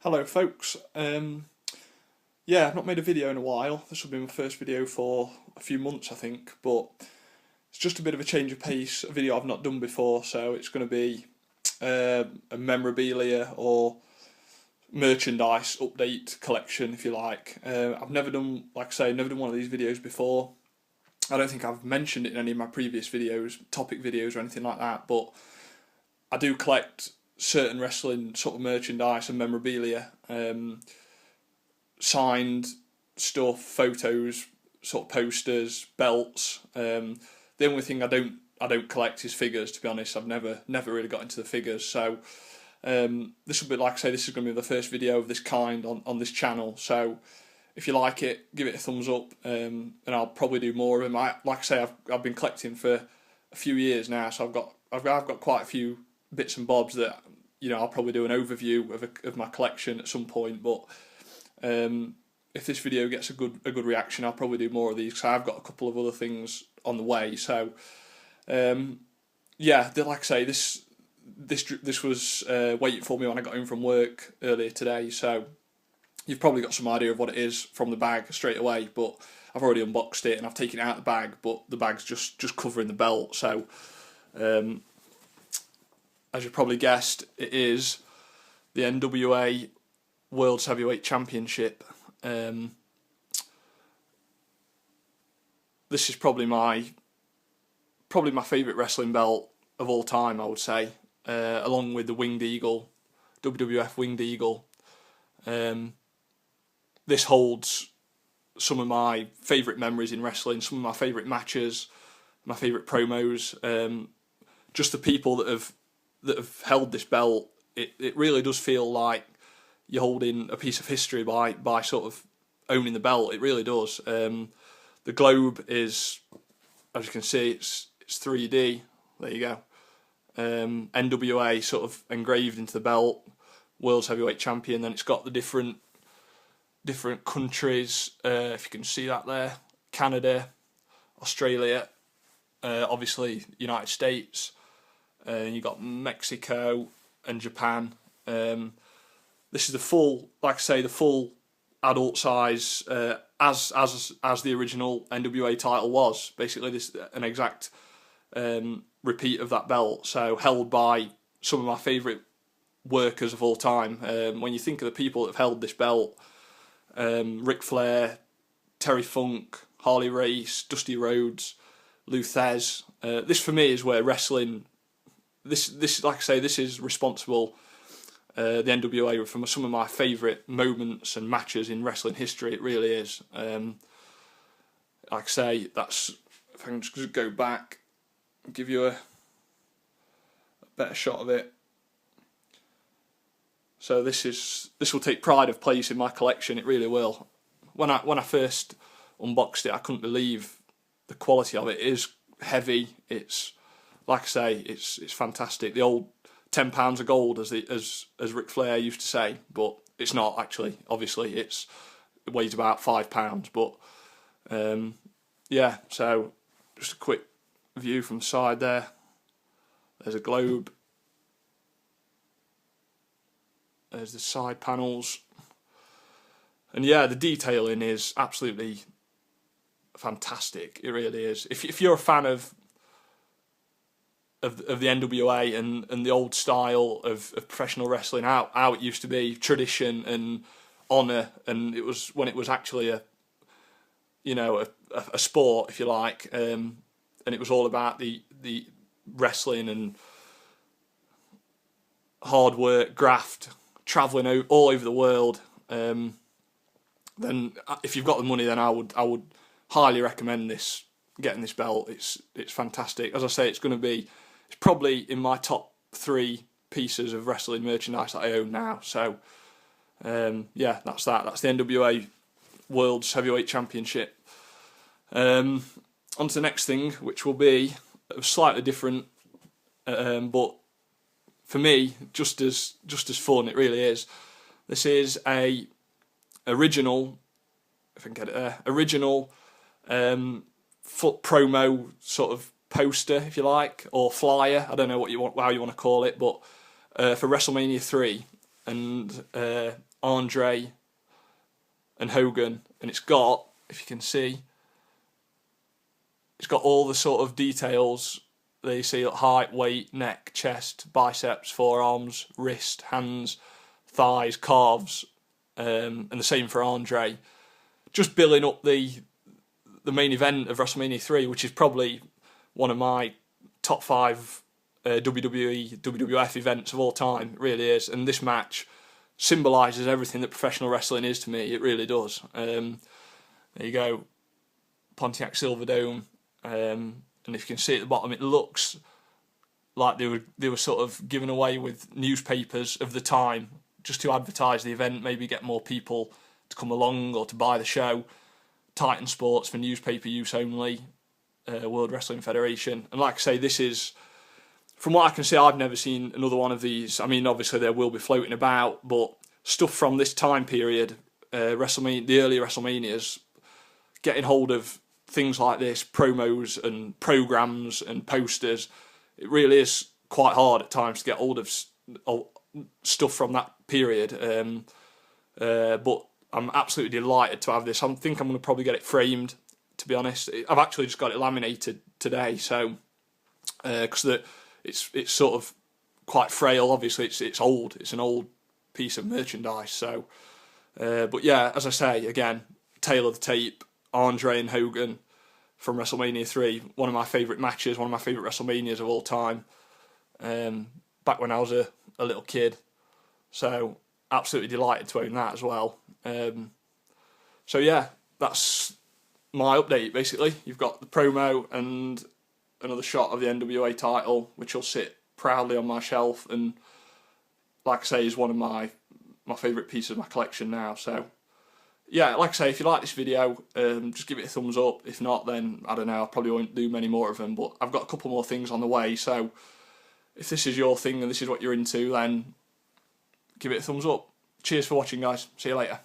Hello folks, yeah, I've not made a video in a while. This will be my first video for a few months I think, but it's just a bit of a change of pace, a video I've not done before, so it's going to be a memorabilia or merchandise update collection if you like. I've never done, like I say, never done one of these videos before. I don't think I've mentioned it in any of my previous videos, topic videos or anything like that, but I do collect certain wrestling sort of merchandise and memorabilia, signed stuff, photos, sort of posters, belts. The only thing I don't collect is figures. To be honest, I've never really got into the figures. So this will be, like I say, this is going to be the first video of this kind on this channel. So if you like it, give it a thumbs up, and I'll probably do more of them. Like I say, I've been collecting for a few years now, so I've got quite a few bits and bobs that I'll probably do an overview of my collection at some point. But if this video gets a good reaction, I'll probably do more of these because I've got a couple of other things on the way. So yeah, like I say, this was waiting for me when I got home from work earlier today. So you've probably got some idea of what it is from the bag straight away. But I've already unboxed it and I've taken it out of the bag, but the bag's just covering the belt. So as you probably guessed, it is the NWA World Heavyweight Championship. This is probably my favourite wrestling belt of all time, I would say, along with the Winged Eagle, WWF Winged Eagle. This holds some of my favourite memories in wrestling, some of my favourite matches, my favourite promos. Just the people that have held this belt, it really does feel like you're holding a piece of history by sort of owning the belt. It really does. The globe is, as you can see, it's 3D. There you go. NWA sort of engraved into the belt. World's Heavyweight Champion. Then it's got the different countries. If you can see that there, Canada, Australia, obviously United States. You got Mexico and Japan. This is the full, like I say, the full adult size, as the original NWA title was. Basically, this an exact repeat of that belt. So held by some of my favourite workers of all time. When you think of the people that have held this belt, Ric Flair, Terry Funk, Harley Race, Dusty Rhodes, Lou Thez. This for me is where wrestling. This, like I say, this is responsible. The NWA for some of my favourite moments and matches in wrestling history. It really is. Like I say, that's, if I can just go back and give you a better shot of it. So this will take pride of place in my collection. It really will. When I first unboxed it, I couldn't believe the quality of it. It is heavy. It's, like I say, it's fantastic. The old £10 of gold, as Ric Flair used to say, but it's not actually. Obviously, it weighs about £5. But yeah, so just a quick view from the side there. There's a globe. There's the side panels, and yeah, the detailing is absolutely fantastic. It really is. If you're a fan of the NWA and the old style of professional wrestling, how it used to be, tradition and honour, and it was when it was actually a sport, if you like, and it was all about the wrestling and hard work, graft, travelling out all over the world. Then if you've got the money, then I would highly recommend getting this belt. It's fantastic. As I say, it's probably in my top 3 pieces of wrestling merchandise that I own now. So yeah, that's that. That's the NWA World's Heavyweight Championship. On to the next thing, which will be slightly different, but for me, just as fun. It really is. This is a original, if I can get it there, original foot promo sort of poster, if you like, or flyer. I don't know how you want to call it, but for WrestleMania 3, and Andre and Hogan, and it's got, if you can see, it's got all the sort of details that you see, like height, weight, neck, chest, biceps, forearms, wrist, hands, thighs, calves, and the same for Andre. Just building up the main event of WrestleMania 3, which is probably one of my top 5 WWE, WWF events of all time. It really is. And this match symbolises everything that professional wrestling is to me. It really does. There you go, Pontiac Silverdome. And if you can see at the bottom, it looks like they were sort of given away with newspapers of the time just to advertise the event, maybe get more people to come along or to buy the show. Titan Sports for newspaper use only, World Wrestling Federation. And like I say, this is, from what I can see, I've never seen another one of these. I mean, obviously there will be floating about, but stuff from this time period, WrestleMania, the earlier WrestleManias, getting hold of things like this, promos and programs and posters, it really is quite hard at times to get hold of stuff from that period. But I'm absolutely delighted to have this. I think I'm going to probably get it framed, to be honest. I've actually just got it laminated today, so because it's sort of quite frail. Obviously, it's old. It's an old piece of merchandise. So, but yeah, as I say again, tail of the tape. Andre and Hogan from WrestleMania 3, one of my favourite matches, one of my favourite WrestleManias of all time. Back when I was a little kid, so absolutely delighted to own that as well. So yeah, that's my update basically. You've got the promo and another shot of the NWA title, which will sit proudly on my shelf, and like I say, is one of my favourite pieces of my collection now. So yeah, like I say, if you like this video, just give it a thumbs up. If not, then I don't know, I probably won't do many more of them, but I've got a couple more things on the way. So if this is your thing and this is what you're into, then give it a thumbs up. Cheers for watching, guys. See you later.